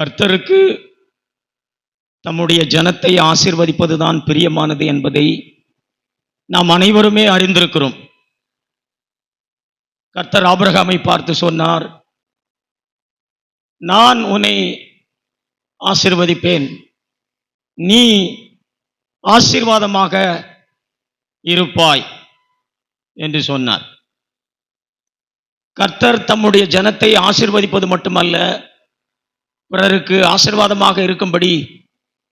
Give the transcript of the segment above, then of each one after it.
கர்த்தருக்கு தம்முடைய ஜனத்தை ஆசீர்வதிப்பதுதான் பிரியமானது என்பதை நாம் அனைவருமே அறிந்திருக்கிறோம். கர்த்தர் ஆபிரகாமை பார்த்து சொன்னார், நான் உன்னை ஆசீர்வதிப்பேன், நீ ஆசீர்வாதமாக இருப்பாய் என்று சொன்னார். கர்த்தர் தம்முடைய ஜனத்தை ஆசீர்வதிப்பது மட்டுமல்ல, பிறருக்கு ஆசீர்வாதமாக இருக்கும்படி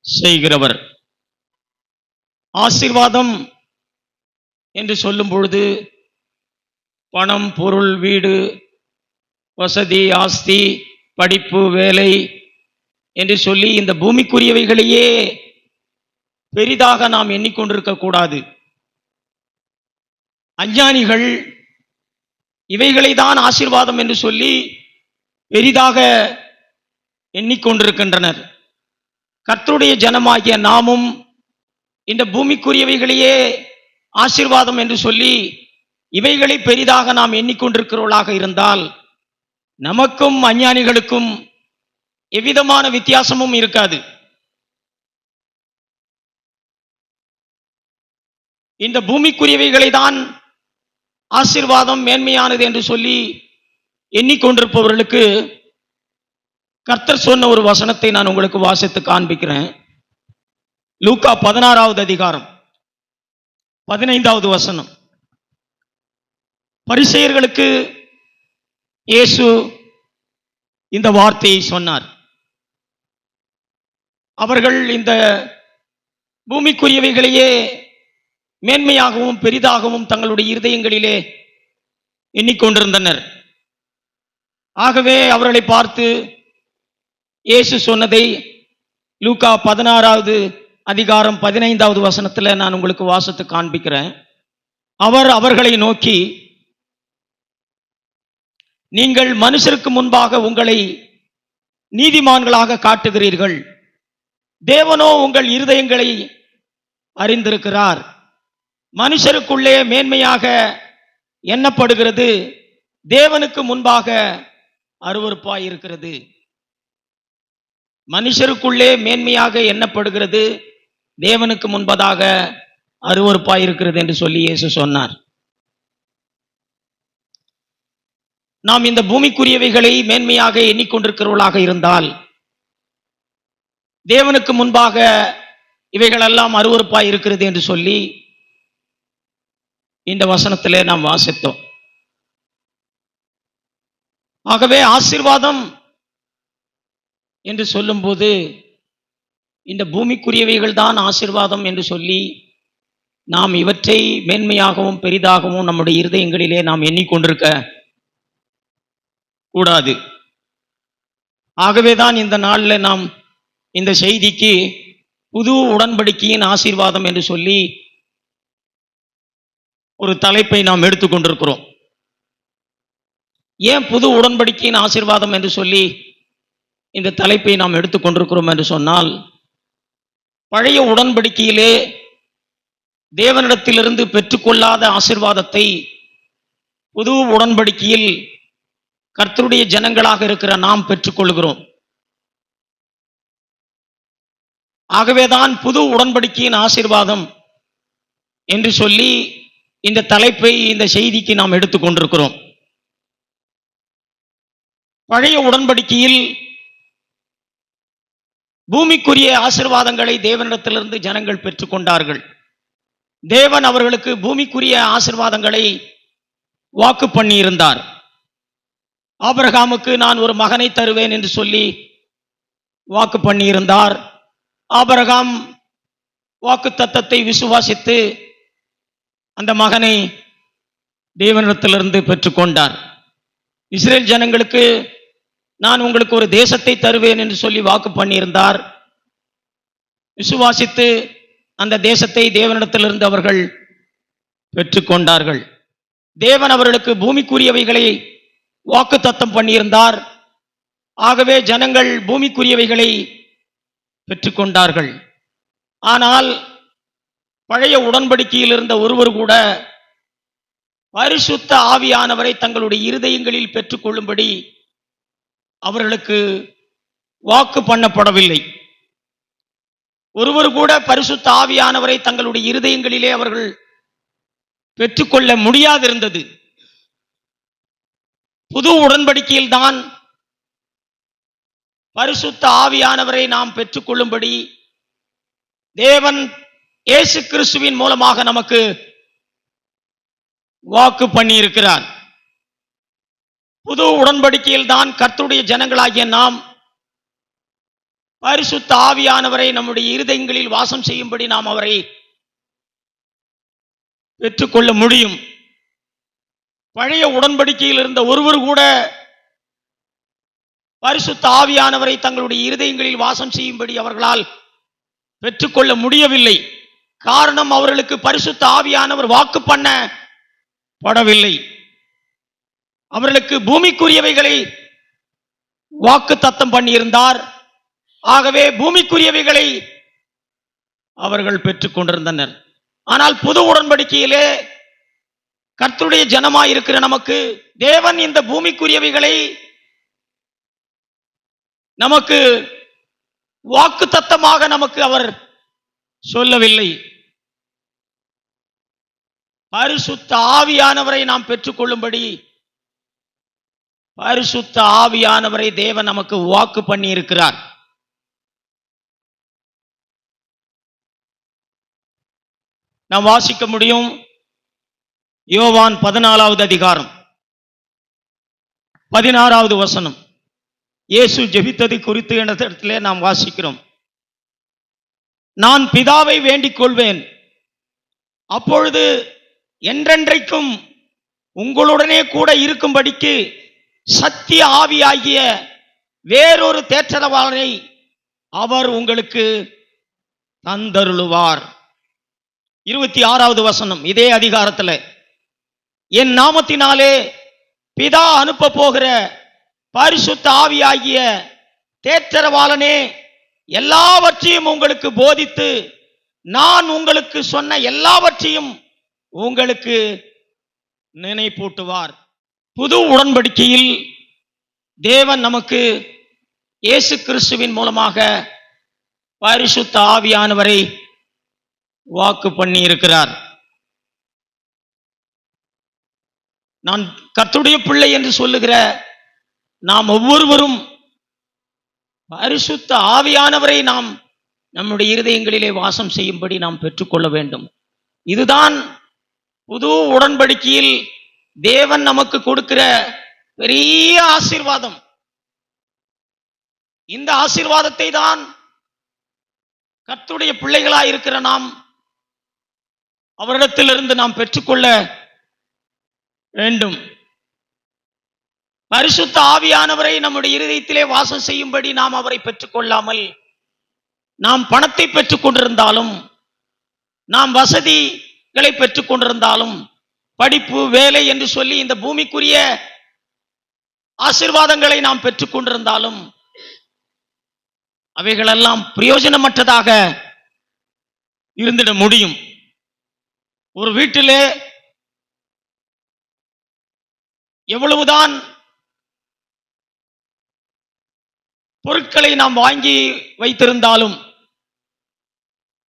செய்கிறவர். ஆசீர்வாதம் என்று சொல்லும் பொழுது பணம், பொருள், வீடு, வசதி, ஆஸ்தி, படிப்பு, வேலை என்று சொல்லி இந்த பூமிக்குரியவைகளையே பெரிதாக நாம் எண்ணிக்கொண்டிருக்க கூடாது. அஞ்ஞானிகள் இவைகளை தான் ஆசீர்வாதம் என்று சொல்லி பெரிதாக எண்ணிக்கொண்டிருக்கின்றனர். கர்த்தருடைய ஜனமாகிய நாமும் இந்த பூமிக்குரியவைகளையே ஆசீர்வாதம் என்று சொல்லி இவைகளை பெரிதாக நாம் எண்ணிக்கொண்டிருக்கிறவர்களாக இருந்தால் நமக்கும் அஞ்ஞானிகளுக்கும் எவ்விதமான வித்தியாசமும் இருக்காது. இந்த பூமிக்குரியவைகளை தான் ஆசீர்வாதம் மேன்மையானது என்று சொல்லி எண்ணிக்கொண்டிருப்பவர்களுக்கு கர்த்தர் சொன்ன ஒரு வசனத்தை நான் உங்களுக்கு வாசித்து காண்பிக்கிறேன். லூக்கா 16வது அதிகாரம் 15வது வசனம். பரிசேயர்களுக்கு இயேசு இந்த வார்த்தையை சொன்னார். அவர்கள் இந்த பூமிக்குரியவைகளையே மேன்மையாகவும் பெரிதாகவும் தங்களுடைய இருதயங்களிலே எண்ணிக்கொண்டிருந்தனர். ஆகவே அவர்களை பார்த்து இயேசு சொன்னதை லூக்கா 16வது அதிகாரம் 15வது வசனத்தில் நான் உங்களுக்கு வாசித்து காண்பிக்கிறேன். அவர் அவர்களை நோக்கி, நீங்கள் மனுஷருக்கு முன்பாக உங்களை நீதிமான்களாக காட்டுகிறீர்கள், தேவனோ உங்கள் இருதயங்களை அறிந்திருக்கிறார். மனுஷருக்குள்ளே மேன்மையாக எண்ணப்படுகிறது தேவனுக்கு முன்பாக அருவருப்பாய் இருக்கிறது. மனுஷருக்குள்ளே மேன்மையாக எண்ணப்படுகிறது தேவனுக்கு முன்பதாக அருவருப்பாய் இருக்கிறது என்று சொல்லி இயேசு சொன்னார். நாம் இந்த பூமிக்குரியவைகளை மேன்மையாக எண்ணிக்கொண்டிருக்கிறவர்களாக இருந்தால் தேவனுக்கு முன்பாக இவைகளெல்லாம் அருவருப்பாய் இருக்கிறது என்று சொல்லி இந்த வசனத்திலே நாம் வாசித்தோம். ஆகவே ஆசீர்வாதம் என்று சொல்லும்போது இந்த பூமிக்குரியவைகள் தான் ஆசீர்வாதம் என்று சொல்லி நாம் இவற்றை மேன்மையாகவும் பெரிதாகவும் நம்முடைய இருதயங்களிலே நாம் எண்ணிக்கொண்டிருக்க கூடாது. ஆகவேதான் இந்த நாளில் நாம் இந்த செய்திக்கு புது உடன்படிக்கையின் ஆசீர்வாதம் என்று சொல்லி ஒரு தலைப்பை நாம் எடுத்துக்கொண்டிருக்கிறோம். ஏன் புது உடன்படிக்கையின் ஆசீர்வாதம் என்று சொல்லி இந்த தலைப்பை நாம் எடுத்துக்கொண்டிருக்கிறோம் என்று சொன்னால், பழைய உடன்படிக்கையிலே தேவனிடத்திலிருந்து பெற்றுக்கொள்ளாத ஆசீர்வாதத்தை புது உடன்படிக்கையில் கர்த்தருடைய ஜனங்களாக இருக்கிற நாம் பெற்றுக்கொள்கிறோம். ஆகவேதான் புது உடன்படிக்கையின் ஆசீர்வாதம் என்று சொல்லி இந்த தலைப்பை இந்த செய்திக்கு நாம் எடுத்துக்கொண்டிருக்கிறோம். பழைய உடன்படிக்கையில் பூமிக்குரிய ஆசீர்வாதங்களை தேவனிடத்திலிருந்து ஜனங்கள் பெற்றுக்கொண்டார்கள். தேவன் அவர்களுக்கு பூமிக்குரிய ஆசீர்வாதங்களை வாக்கு பண்ணி இருந்தார். ஆபிரகாமுக்கு நான் ஒரு மகனை தருவேன் என்று சொல்லி வாக்கு பண்ணி இருந்தார். ஆபிரகாம் வாக்கு தத்தத்தை விசுவாசித்து அந்த மகனை தேவனிடத்திலிருந்து பெற்றுக்கொண்டார். இஸ்ரேல் ஜனங்களுக்கு நான் உங்களுக்கு ஒரு தேசத்தை தருவேன் என்று சொல்லி வாக்கு பண்ணியிருந்தார். விசுவாசித்து அந்த தேசத்தை தேவனிடத்திலிருந்து அவர்கள் பெற்றுக்கொண்டார்கள். தேவன் அவர்களுக்கு பூமிக்குரியவைகளை வாக்கு தத்தம் பண்ணியிருந்தார். ஆகவே ஜனங்கள் பூமிக்குரியவைகளை பெற்றுக்கொண்டார்கள். ஆனால் பழைய உடன்படிக்கையில் இருந்த ஒருவர் கூட பரிசுத்த ஆவியானவரை தங்களுடைய இருதயங்களில் பெற்றுக்கொள்ளும்படி அவர்களுக்கு வாக்கு பண்ணப்படவில்லை. ஒருவர் கூட பரிசுத்த ஆவியானவரை தங்களுடைய இருதயங்களிலே அவர்கள் பெற்றுக்கொள்ள முடியாதிருந்தது. புது உடன்படிக்கையில் தான் பரிசுத்த ஆவியானவரை நாம் பெற்றுக்கொள்ளும்படி தேவன் இயேசு கிறிஸ்துவின் மூலமாக நமக்கு வாக்கு பண்ணி இருக்கிறார். புது உடன்படிக்கையில் தான் கர்த்தருடைய ஜனங்களாகிய நாம் பரிசுத்த ஆவியானவரை நம்முடைய இருதயங்களில் வாசம் செய்யும்படி நாம் அவரை பெற்றுக்கொள்ள முடியும். பழைய உடன்படிக்கையில் இருந்த ஒருவர் கூட பரிசுத்த ஆவியானவரை தங்களுடைய இருதயங்களில் வாசம் செய்யும்படி அவர்களால் பெற்றுக்கொள்ள முடியவில்லை. காரணம், அவர்களுக்கு பரிசுத்த ஆவியானவர் வாக்கு பண்ணப்படவில்லை. அவர்களுக்கு பூமிக்குரியவைகளை வாக்கு தத்தம் பண்ணியிருந்தார். ஆகவே பூமிக்குரியவைகளை அவர்கள் பெற்றுக் கொண்டிருந்தனர். ஆனால் புது உடன்படிக்கையிலே கர்த்தருடைய ஜனமாய் இருக்கிற நமக்கு தேவன் இந்த பூமிக்குரியவைகளை நமக்கு வாக்கு தத்தமாக நமக்கு அவர் சொல்லவில்லை. பரிசுத்த ஆவியானவரை நாம் பெற்றுக்கொள்ளும்படி பரிசுத்த ஆவியானவரை தேவன் நமக்கு வாக்கு பண்ணி இருக்கிறார். நாம் வாசிக்க முடியும். யோவான் 14வது அதிகாரம் 16வது வசனம். இயேசு ஜெபித்ததை குறித்து இடத்திலே நாம் வாசிக்கிறோம். நான் பிதாவை வேண்டிக் கொள்வேன், அப்பொழுது என்றென்றைக்கும் உங்களுடனே கூட இருக்கும்படிக்கு சத்திய ஆவியாகிய வேறொரு தேற்றரவாளனை அவர் உங்களுக்கு தந்தருளுவார். 26வது வசனம் இதே அதிகாரத்தில், என் நாமத்தினாலே பிதா அனுப்ப போகிற பரிசுத்த ஆவியாகிய தேற்றரவாளனே எல்லாவற்றையும் உங்களுக்கு போதித்து நான் உங்களுக்கு சொன்ன எல்லாவற்றையும் உங்களுக்கு நினைப்பூட்டுவார். புது உடன்படிக்கையில் தேவன் நமக்கு இயேசு கிறிஸ்துவின் மூலமாக பரிசுத்த ஆவியானவரை வாக்கு பண்ணி இருக்கிறார். நான் கர்த்தருடைய பிள்ளை என்று சொல்லுகிற நாம் ஒவ்வொருவரும் பரிசுத்த ஆவியானவரை நாம் நம்முடைய இருதயங்களிலே வாசம் செய்யும்படி நாம் பெற்றுக்கொள்ள வேண்டும். இதுதான் புது உடன்படிக்கையில் தேவன் நமக்கு கொடுக்கிற பெரிய ஆசீர்வாதம். இந்த ஆசீர்வாதத்தை தான் கர்த்தருடைய பிள்ளைகளாய் இருக்கிற நாம் அவரிடத்திலிருந்து நாம் பெற்றுக்கொள்ள வேண்டும். பரிசுத்த ஆவியானவரை நம்முடைய இருதயத்திலே வாசம் செய்யும்படி நாம் அவரை பெற்றுக்கொள்ளாமல் நாம் பணத்தை பெற்றுக் கொண்டிருந்தாலும், நாம் வசதிகளை பெற்றுக் கொண்டிருந்தாலும், படிப்பு வேலை என்று சொல்லி இந்த பூமிக்குரிய ஆசீர்வாதங்களை நாம் பெற்றுக் கொண்டிருந்தாலும் அவைகளெல்லாம் பிரயோஜனமற்றதாக இருந்திட முடியும். ஒரு வீட்டிலே எவ்வளவுதான் பொருட்களை நாம் வாங்கி வைத்திருந்தாலும்,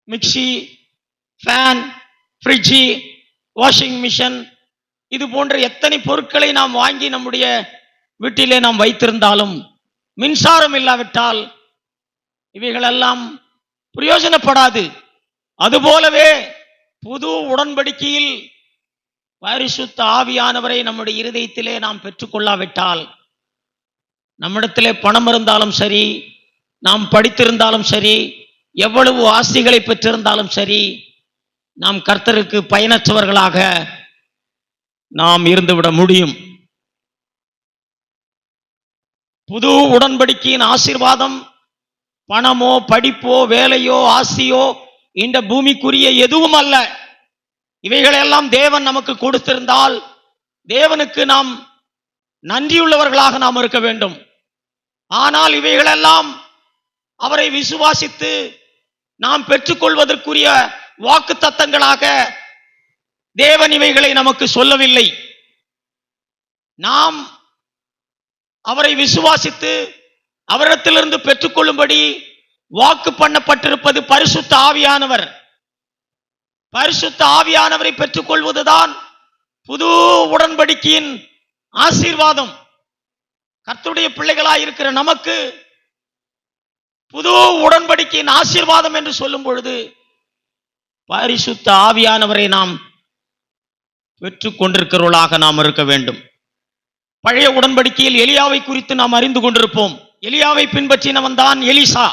mixie, fan, fridge, washing machine, இது போன்ற எத்தனை பொருட்களை நாம் வாங்கி நம்முடைய வீட்டிலே நாம் வைத்திருந்தாலும் மின்சாரம் இல்லாவிட்டால் இவைகளெல்லாம் பிரயோஜனப்படாது. அதுபோலவே புது உடன்படிக்கையில் பரிசுத்த ஆவியானவரை நம்முடைய இருதயத்திலே நாம் பெற்றுக்கொள்ளாவிட்டால், நம்மிடத்திலே பணம் இருந்தாலும் சரி, நாம் படித்திருந்தாலும் சரி, எவ்வளவு ஆஸ்திகளை பெற்றிருந்தாலும் சரி, நாம் கர்த்தருக்கு பயனற்றவர்களாக நாம் இருந்துவிட முடியும். புது உடன்படிக்கையின் ஆசீர்வாதம் பணமோ படிப்போ வேலையோ ஆஸ்தியோ இந்த பூமிக்குரிய எதுவும் அல்ல. இவைகளெல்லாம் தேவன் நமக்கு கொடுத்திருந்தால் தேவனுக்கு நாம் நன்றியுள்ளவர்களாக நாம் இருக்க வேண்டும். ஆனால் இவைகளெல்லாம் அவரை விசுவாசித்து நாம் பெற்றுக்கொள்வதற்குரிய வாக்கு தத்தங்களாக தேவன் இவைகளை நமக்கு சொல்லவில்லை. நாம் அவரை விசுவாசித்து அவரிடத்திலிருந்து பெற்றுக்கொள்ளும்படி வாக்கு பண்ணப்பட்டிருப்பது பரிசுத்த ஆவியானவர். பரிசுத்த ஆவியானவரை பெற்றுக்கொள்வதுதான் புது உடன்படிக்கையின் ஆசீர்வாதம். கர்த்தருடைய பிள்ளைகளாய் இருக்கிற நமக்கு புது உடன்படிக்கையின் ஆசீர்வாதம் என்று சொல்லும் பொழுது பரிசுத்த ஆவியானவரை நாம் பெற்றுக் கொண்டிருக்கிறவர்களாக நாம் இருக்க வேண்டும். பழைய உடன்படிக்கையில் எலியாவை குறித்து நாம் அறிந்து கொண்டிருப்போம். எலியாவை பின்பற்றினவன் தான் எலிசா.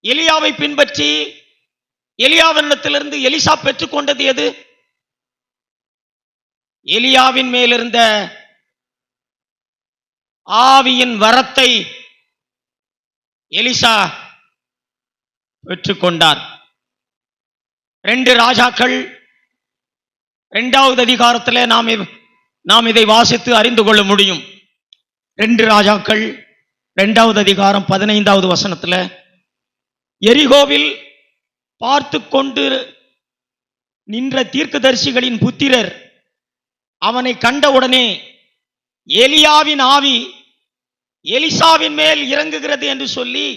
எலியாவை பின்பற்றி எலியாவினிடத்திலிருந்து எலிசா பெற்றுக்கொண்டது எது? எலியாவின் மேலிருந்த ஆவியின் வரத்தை எலிசா பெற்றுக்கொண்டார். 2 ராஜாக்கள் 2வது அதிகாரத்தில் நாம் இதை வாசித்து அறிந்து கொள்ள முடியும். 2 ராஜாக்கள் 2வது அதிகாரம் 15வது வசனத்தில், எரிகோவில் பார்த்து கொண்டு நின்ற தீர்க்கதரிசிகளின் புத்திரர் அவனை கண்டவுடனே எலியாவின் ஆவி எலிசாவின் மேல் இறங்குகிறது என்று சொல்லி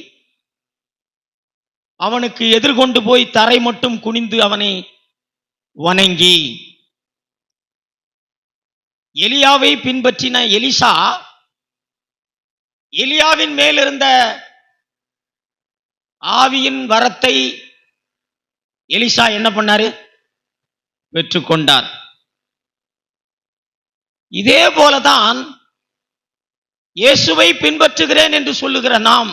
அவனுக்கு எதிர்கொண்டு போய் தரை மட்டும் குனிந்து அவனை வணங்கி, எலியாவை பின்பற்றின எலிசா எலியாவின் மேல் இருந்த ஆவியின் வரத்தை எலிசா என்ன பண்ணாரு? பெற்றுக்கொண்டார். இதே போலதான் இயேசுவை பின்பற்றுகிறேன் என்று சொல்லுகிற நாம்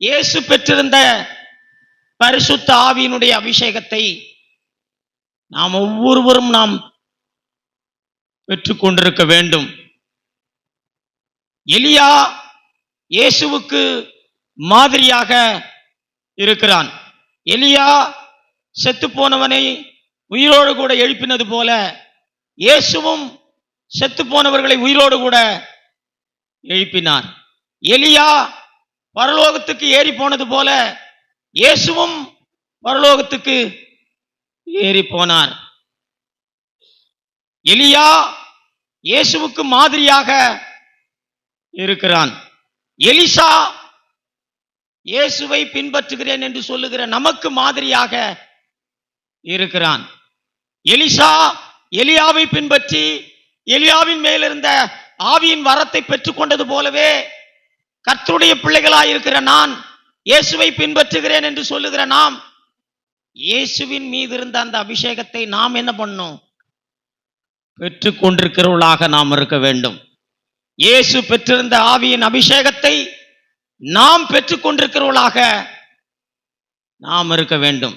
இயேசு பெற்றிருந்த பரிசுத்த ஆவியினுடைய அபிஷேகத்தை நாம் ஒவ்வொருவரும் நாம் பெற்றுக்கொண்டிருக்க வேண்டும். எலியா இயேசுவுக்கு மாதிரியாக இருக்கிறான். எலியா செத்து போனவனை உயிரோடு கூட எழுப்பினது போல இயேசுவும் செத்து போனவர்களை உயிரோடு கூட எழுப்பினார். எலியா பரலோகத்துக்கு ஏறி போனது போல இயேசுவும் பரலோகத்துக்கு ஏறி போனார். எலியா இயேசுவுக்கு மாதிரியாக இருக்கிறான். எலிசா இயேசுவை பின்பற்றுகிறேன் என்று சொல்லுகிற நமக்கு மாதிரியாக இருக்கிறான். எலிசா எலியாவை பின்பற்றி எலியாவின் மேலிருந்த ஆவியின் வரத்தை பெற்றுக்கொண்டது போலவே கர்த்தருடைய பிள்ளைகளாயிருக்கிற நான் இயேசுவை பின்பற்றுகிறேன் என்று சொல்லுகிற நாம் இயேசுவின் மீது இருந்த அந்த அபிஷேகத்தை நாம் என்ன பண்ணோம்? பெற்றுக் கொண்டிருக்கிறவர்களாக நாம் இருக்க வேண்டும். இயேசு பெற்றிருந்த ஆவியின் அபிஷேகத்தை நாம் பெற்றுக் கொண்டிருக்கிறவர்களாக நாம் இருக்க வேண்டும்.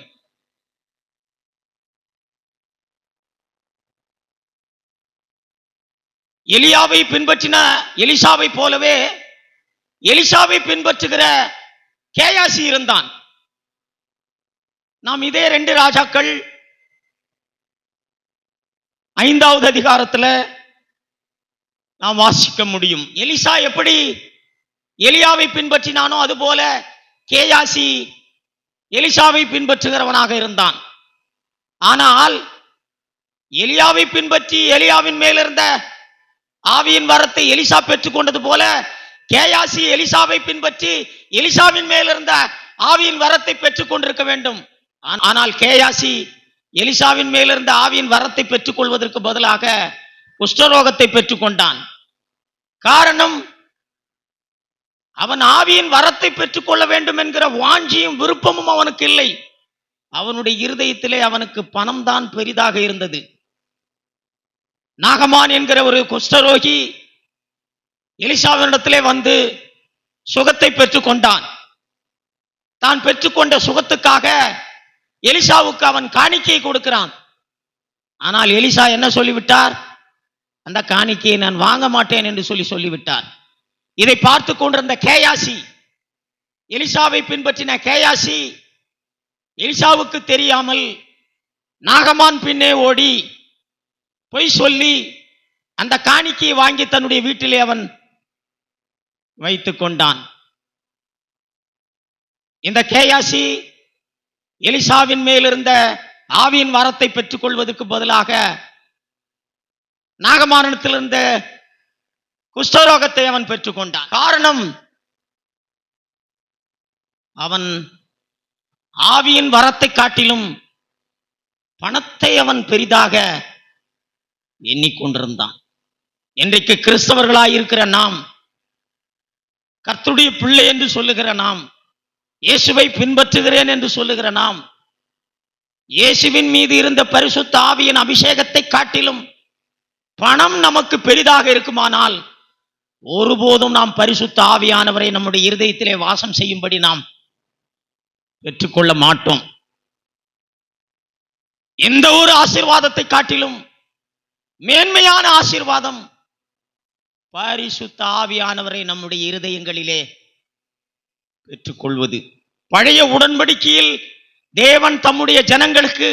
எலியாவை பின்பற்றின எலிசாவை போலவே எலிசாவை பின்பற்றுகிற கேயாசி இருந்தான். நாம் இதே 2 ராஜாக்கள் 5வது அதிகாரத்தில் நாம் வாசிக்க முடியும். எலிசா எப்படி எலியாவை பின்பற்றினானோ அதுபோல கேயாசி எலிசாவை பின்பற்றுகிறவனாக இருந்தான். ஆனால் எலியாவை பின்பற்றி எலியாவின் மேலிருந்த ஆவியின் வரத்தை எலிசா பெற்றுக் கொண்டது போல கேயாசி எலிசாவை பின்பற்றி எலிசாவின் மேலிருந்த ஆவியின் வரத்தை பெற்றுக் கொண்டிருக்க வேண்டும். ஆனால் கேயாசி எலிசாவின் மேலிருந்த ஆவியின் வரத்தை பெற்றுக் கொள்வதற்கு பதிலாக குஷ்டரோகத்தை பெற்றுக் கொண்டான். காரணம், அவன் ஆவியின் வரத்தை பெற்றுக் கொள்ள வேண்டும் என்கிற வாஞ்சியும் விருப்பமும் அவனுக்கு இல்லை. அவனுடைய இருதயத்திலே அவனுக்கு பணம் தான் பெரிதாக இருந்தது. நாகமான் என்கிற ஒரு குஷ்டரோகி எலிசாவினிடத்திலே வந்து சுகத்தை பெற்றுக் கொண்டான். தான் பெற்றுக்கொண்ட சுகத்துக்காக எலிசாவுக்கு அவன் காணிக்கையை கொடுக்கிறான். ஆனால் எலிசா என்ன சொல்லிவிட்டார்? அந்த காணிக்கையை நான் வாங்க மாட்டேன் என்று சொல்லிவிட்டார். இதை பார்த்து கொண்டிருந்த கேயாசி, எலிசாவை பின்பற்றின கேயாசி, எலிசாவுக்கு தெரியாமல் நாகமான் பின்னே ஓடி பொய் சொல்லி அந்த காணிக்கையை வாங்கி தன்னுடைய வீட்டிலே அவன் வைத்துக் கொண்டான். இந்த கேயாசி எலிசாவின் மேல் இருந்த ஆவியின் வரத்தை பெற்றுக் கொள்வதற்கு பதிலாக நாகமானிடத்தில் இருந்த குஷ்டரோகத்தை அவன் பெற்றுக்கொண்டான். காரணம், அவன் ஆவியின் வரத்தை காட்டிலும் பணத்தை அவன் பெரிதாக எண்ணிக்கொண்டிருந்தான். இன்றைக்கு கிறிஸ்தவர்களாயிருக்கிற நாம், கர்த்தருடைய பிள்ளை என்று சொல்லுகிற நாம், இயேசுவை பின்பற்றுகிறேன் என்று சொல்லுகிற நாம், இயேசுவின் மீது இருந்த பரிசுத்த ஆவியின் அபிஷேகத்தை காட்டிலும் பணம் நமக்கு பெரிதாக இருக்குமானால் ஒருபோதும் நாம் பரிசுத்த ஆவியானவரை நம்முடைய இருதயத்திலே வாசம் செய்யும்படி நாம் பெற்றுக்கொள்ள மாட்டோம். எந்த ஒரு ஆசீர்வாதத்தை காட்டிலும் மேன்மையான ஆசீர்வாதம் பரிசுத்த ஆவியானவரை நம்முடைய இருதயங்களிலே பெற்றுக்கொள்வது. பழைய உடன்படிக்கையில் தேவன் தம்முடைய ஜனங்களுக்கு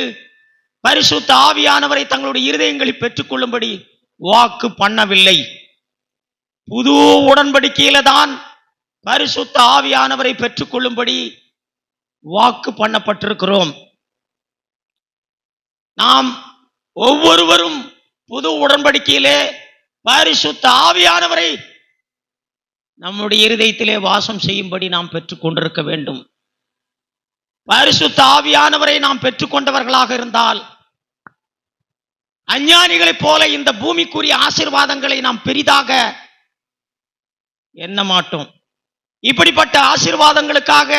பரிசுத்த ஆவியானவரை தங்களுடைய இருதயங்களில் பெற்றுக்கொள்ளும்படி வாக்கு பண்ணவில்லை. புது உடன்படிக்கையில தான் பரிசுத்த ஆவியானவரை பெற்றுக்கொள்ளும்படி வாக்கு பண்ணப்பட்டிருக்கிறோம். நாம் ஒவ்வொருவரும் புது உடன்படிக்கையிலே பரிசுத்த ஆவியானவரை நம்முடைய இருதயத்திலே வாசம் செய்யும்படி நாம் பெற்றுக்கொண்டிருக்க வேண்டும். பரிசுத்த ஆவியானவரை நாம் பெற்றுக்கொண்டவர்களாக இருந்தால் அஞ்ஞானிகளைப் போல இந்த பூமிக்குரிய ஆசீர்வாதங்களை நாம் பெரிதாக எண்ண மாட்டோம். இப்படிப்பட்ட ஆசீர்வாதங்களுக்காக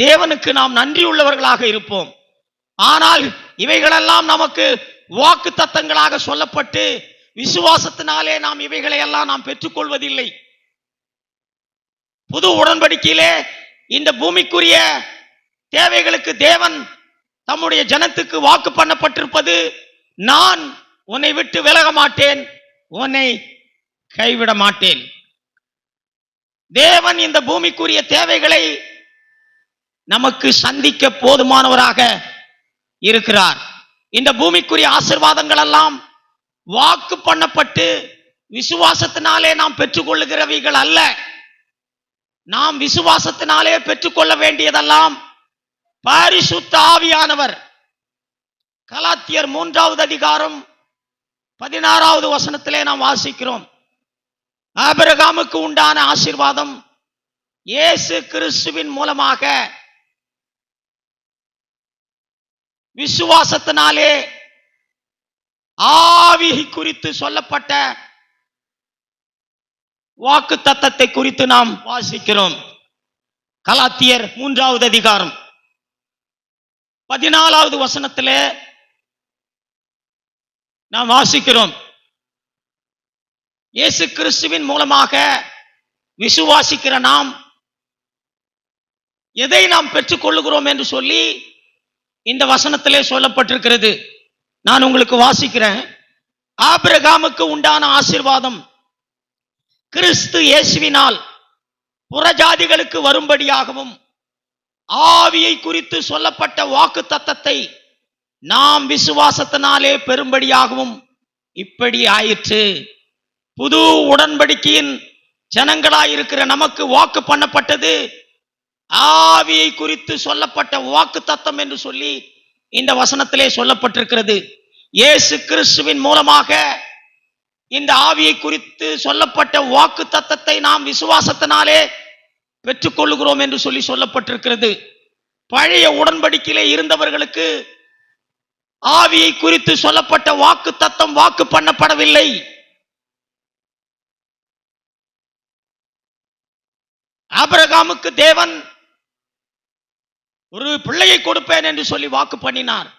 தேவனுக்கு நாம் நன்றி உள்ளவர்களாக இருப்போம். ஆனால் இவைகளெல்லாம் நமக்கு வாக்கு தத்தங்களாக சொல்லப்பட்டு விசுவாசத்தினாலே நாம் இவைகளை எல்லாம் நாம் பெற்றுக்கொள்வதில்லை. புது உடன்படிக்கையிலே இந்த பூமிக்குரிய தேவைகளுக்கு தேவன் தம்முடைய ஜனத்துக்கு வாக்கு பண்ணப்பட்டிருப்பது, நான் உன்னை விட்டு விலக மாட்டேன், உன்னை கைவிட மாட்டேன். தேவன் இந்த பூமிக்குரிய தேவைகளை நமக்கு சந்திக்க போதுமானவராக இருக்கிறார். இந்த பூமிக்குரிய ஆசீர்வாதங்கள் எல்லாம் வாக்கு பண்ணப்பட்டு விசுவாசத்தினாலே நாம் பெற்றுக்கொள்ளுகிறவைகள் அல்ல. நாம் விசுவாசத்தினாலே பெற்றுக்கொள்ள வேண்டியதெல்லாம் பரிசுத்த ஆவியானவர். கலாத்தியர் 3வது அதிகாரம் 16வது வசனத்திலே நாம் வாசிக்கிறோம், ஆபிரகாமுக்கு உண்டான ஆசீர்வாதம் இயேசு கிறிஸ்துவின் மூலமாக விசுவாசத்தினாலே ஆவி குறித்து சொல்லப்பட்ட வாக்கு தத்தத்தை குறித்து நாம் வாசிக்கிறோம். கலாத்தியர் 3வது அதிகாரம் 14வது வசனத்திலே நாம் வாசிக்கிறோம், இயேசு கிறிஸ்துவின் மூலமாக விசுவாசிக்கிற நாம் எதை நாம் பெற்றுக் கொள்ளுகிறோம் என்று சொல்லி இந்த வசனத்திலே சொல்லப்பட்டிருக்கிறது. நான் உங்களுக்கு வாசிக்கிறேன். ஆபிரகாமுக்கு உண்டான ஆசீர்வாதம் கிறிஸ்து இயேசுவினால் புறஜாதிகளுக்கு வரும்படியாகவும் ஆவியை குறித்து சொல்லப்பட்ட வாக்கு தத்தத்தை நாம் விசுவாசத்தினாலே பெறும்படியாகவும் இப்படி ஆயிற்று. புது உடன்படிக்கையின் ஜனங்களாயிருக்கிற நமக்கு வாக்கு பண்ணப்பட்டது ஆவியை குறித்து சொல்லப்பட்ட வாக்கு தத்தம் என்று சொல்லி இந்த வசனத்திலே சொல்லப்பட்டிருக்கிறது. இயேசு கிறிஸ்துவின் மூலமாக இந்த ஆவியை குறித்து சொல்லப்பட்ட வாக்கு தத்தத்தை நாம் விசுவாசத்தினாலே பெற்றுக்கொள்ளுகிறோம் என்று சொல்லி சொல்லப்பட்டிருக்கிறது. பழைய உடன்படிக்கையிலே இருந்தவர்களுக்கு ஆவியை குறித்து சொல்லப்பட்ட வாக்கு தத்தம் வாக்கு பண்ணப்படவில்லை. ஆபிரகாமுக்கு தேவன் ஒரு பிள்ளையை கொடுப்பேன் என்று சொல்லி வாக்கு பண்ணினார்.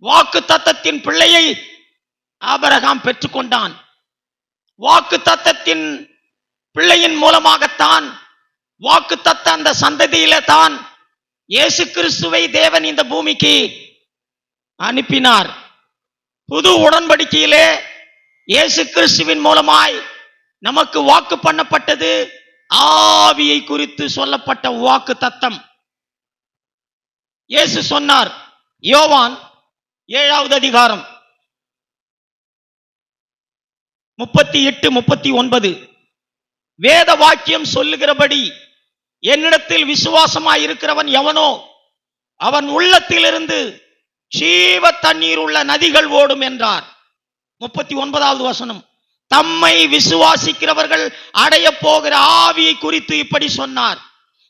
வாக்கு தத்தத்தின் பிள்ளையை ஆபிரகாம் பெற்றுக்கொண்டான். வாக்கு தத்தத்தின் பிள்ளையின் மூலமாகத்தான், வாக்கு தத்த அந்த சந்ததியில தான் இயேசு கிறிஸ்துவை தேவன் இந்த பூமிக்கு அனுப்பினார். புது உடன்படிக்கையிலே இயேசு கிறிஸ்துவின் மூலமாய் நமக்கு வாக்கு பண்ணப்பட்டது ஆவியை குறித்து சொல்லப்பட்ட வாக்கு தத்தம். இயேசு சொன்னார், யோவான் 7வது அதிகாரம் 38-39, வேத வாக்கியம் சொல்லுகிறபடி என்னிடத்தில் விசுவாசமாய் இருக்கிறவன் எவனோ அவன் உள்ளத்திலிருந்து ஜீவ தண்ணீர் உள்ள நதிகள் ஓடும் என்றார். 39வது வசனம், தம்மை விசுவாசிக்கிறவர்கள் அடைய போகிற ஆவியை குறித்து இப்படி சொன்னார்.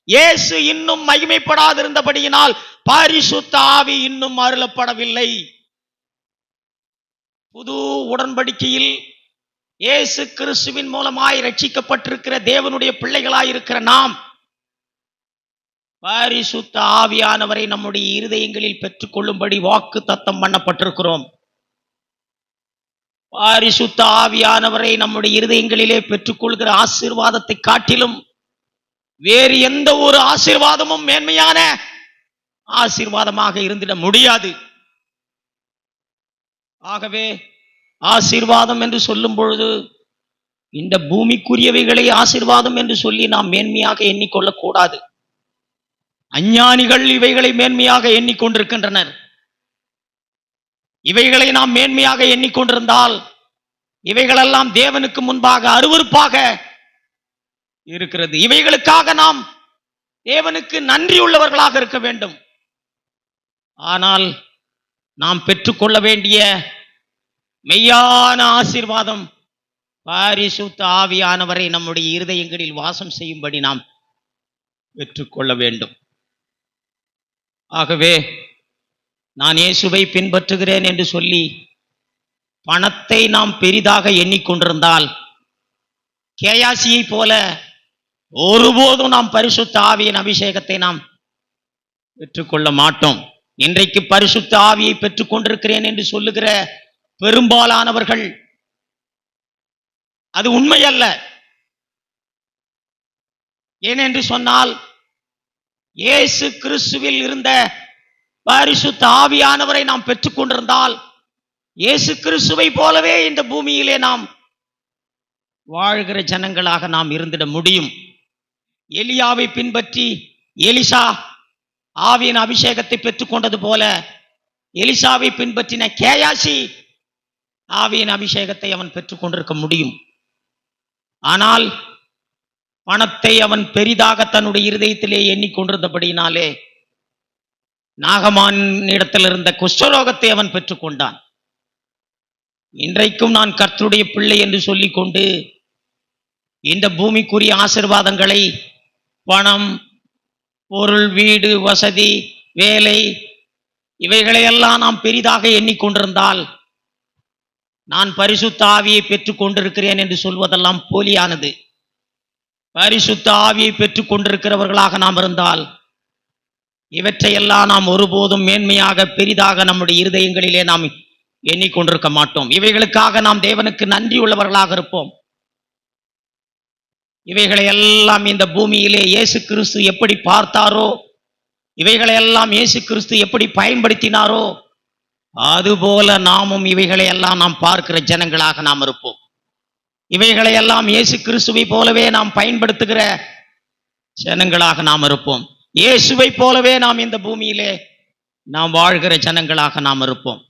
இயேசு இன்னும் மகிமைப்படாதிருந்தபடியினால் பரிசுத்த ஆவி இன்னும் அருளப்படவில்லை. புது உடன்படிக்கையில் இயேசு கிறிஸ்துவின் மூலமாய் ரட்சிக்கப்பட்டிருக்கிற தேவனுடைய பிள்ளைகளாயிருக்கிற நாம் பரிசுத்த ஆவியானவரை நம்முடைய இருதயங்களில் பெற்றுக்கொள்ளும்படி வாக்கு தத்தம் பண்ணப்பட்டிருக்கிறோம். பரிசுத்த ஆவியானவரை நம்முடைய இருதயங்களிலே பெற்றுக்கொள்கிற ஆசீர்வாதத்தை காட்டிலும் வேறு எந்த ஒரு ஆசீர்வாதமும் மேன்மையான ஆசீர்வாதமாக இருந்திட முடியாது. ஆகவே ஆசீர்வாதம் என்று சொல்லும் பொழுது இந்த பூமிக்குரியவைகளை ஆசீர்வாதம் என்று சொல்லி நாம் மேன்மையாக எண்ணிக்கொள்ளக்கூடாது. அஞ்ஞானிகள் இவைகளை மேன்மையாக எண்ணிக்கொண்டிருக்கின்றனர். இவைகளை நாம் மேன்மையாக எண்ணிக்கொண்டிருந்தால் இவைகளெல்லாம் தேவனுக்கு முன்பாக அருவருப்பாக இருக்கிறது. இவைகளுக்காக நாம் தேவனுக்கு நன்றி உள்ளவர்களாக இருக்க வேண்டும். ஆனால் நாம் பெற்றுக்கொள்ள வேண்டிய மெய்யான ஆசீர்வாதம் பரிசுத்த ஆவியானவரை நம்முடைய இருதயங்களில் வாசம் செய்யும்படி நாம் பெற்றுக்கொள்ள வேண்டும். ஆகவே நான் இயேசுவை பின்பற்றுகிறேன் என்று சொல்லி பணத்தை நாம் பெரிதாக எண்ணிக்கொண்டிருந்தால் கேயாசியை போல ஒருபோதும் நாம் பரிசுத்த ஆவியின் அபிஷேகத்தை நாம் பெற்றுக்கொள்ள மாட்டோம். இன்றைக்கு பரிசுத்த ஆவியை பெற்றுக் கொண்டிருக்கிறேன் என்று சொல்லுகிற பெரும்பாலானவர்கள் அது உண்மையல்ல. ஏனென்று சொன்னால் இயேசு கிறிஸ்துவில் இருந்த பரிசுத்த ஆவியானவரை நாம் பெற்றுக் கொண்டிருந்தால் இயேசு கிறிஸ்துவை போலவே இந்த பூமியிலே நாம் வாழ்கிற ஜனங்களாக நாம் இருந்திட முடியும். எலியாவை பின்பற்றி எலிசா ஆவியின் அபிஷேகத்தை பெற்றுக் கொண்டது போல எலிசாவை பின்பற்றின கேயாசி ஆவியின் அபிஷேகத்தை அவன் பெற்றுக் கொண்டிருக்க முடியும். ஆனால் பணத்தை அவன் பெரிதாக தன்னுடைய இருதயத்திலே எண்ணிக்கொண்டிருந்தபடியினாலே நாகமான் இடத்தில் இருந்த குஷ்டரோகத்தை அவன் பெற்றுக்கொண்டான். இன்றைக்கும் நான் கர்த்தருடைய பிள்ளை என்று சொல்லிக்கொண்டு இந்த பூமிக்குரிய ஆசீர்வாதங்களை பணம், பொருள், வீடு, வசதி, வேலை இவைகளையெல்லாம் நாம் பெரிதாக எண்ணிக்கொண்டிருந்தால் நான் பரிசுத்த ஆவியை பெற்றுக் கொண்டிருக்கிறேன் என்று சொல்வதெல்லாம் போலியானது. பரிசுத்த ஆவியை பெற்றுக் கொண்டிருக்கிறவர்களாக நாம் இருந்தால் இவற்றையெல்லாம் நாம் ஒருபோதும் மேன்மையாக பெரிதாக நம்முடைய இருதயங்களிலே நாம் எண்ணிக்கொண்டிருக்க மாட்டோம். இவைகளுக்காக நாம் தேவனுக்கு நன்றி உள்ளவர்களாக இருப்போம். இவைகளை எல்லாம் இந்த பூமியிலே இயேசு கிறிஸ்து எப்படி பார்த்தாரோ, இவைகளை எல்லாம் இயேசு கிறிஸ்து எப்படி பயன்படுத்தினாரோ அதுபோல நாமும் இவைகளை எல்லாம் நாம் பார்க்கிற ஜனங்களாக நாம் இருப்போம். இவைகளை எல்லாம் இயேசு கிறிஸ்துவை போலவே நாம் பயன்படுத்துகிற ஜனங்களாக நாம் இருப்போம். இயேசுவை போலவே நாம் இந்த பூமியிலே நாம் வாழ்கிற ஜனங்களாக நாம் இருப்போம்.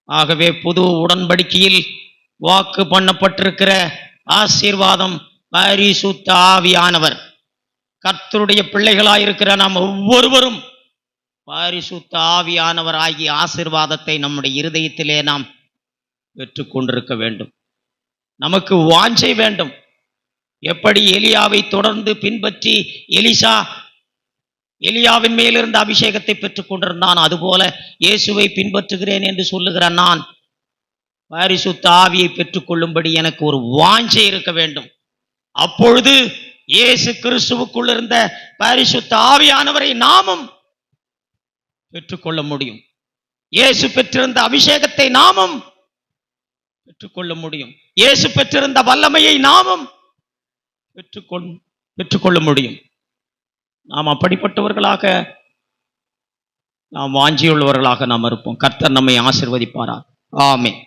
ஆகவே புது உடன்படிக்கையில் வாக்கு பண்ணப்பட்டிருக்கிற ஆசீர்வாதம் பரிசுத்த ஆவியானவர். கர்த்தருடைய பிள்ளைகளாயிருக்கிற நாம் ஒவ்வொருவரும் பரிசுத்த ஆவியானவர் ஆகிய ஆசீர்வாதத்தை நம்முடைய இருதயத்திலே நாம் பெற்றுக்கொண்டிருக்க வேண்டும். நமக்கு வாஞ்சை வேண்டும். எப்படி எலியாவை தொடர்ந்து பின்பற்றி எலியாவின் மேலிருந்த அபிஷேகத்தை பெற்றுக் கொண்டிருந்தான், அதுபோல இயேசுவை பின்பற்றுகிறேன் என்று சொல்லுகிற நான் பரிசுத்த ஆவியை பெற்றுக்கொள்ளும்படி எனக்கு ஒரு வாஞ்சை இருக்க வேண்டும். அப்பொழுது இயேசு கிறிஸ்துவுக்குள் இருந்த பரிசுத்த ஆவியானவரை நாமும் பெற்றுக்கொள்ள முடியும். இயேசு பெற்றிருந்த அபிஷேகத்தை நாமும் பெற்றுக்கொள்ள முடியும். இயேசு பெற்றிருந்த வல்லமையை நாமும் பெற்றுக்கொள்ள முடியும். நாம் அப்படிப்பட்டவர்களாக நாம் வாஞ்சியுள்ளவர்களாக நாம் இருப்போம். கர்த்தர் நம்மை ஆசீர்வதிப்பாரா. ஆமென்.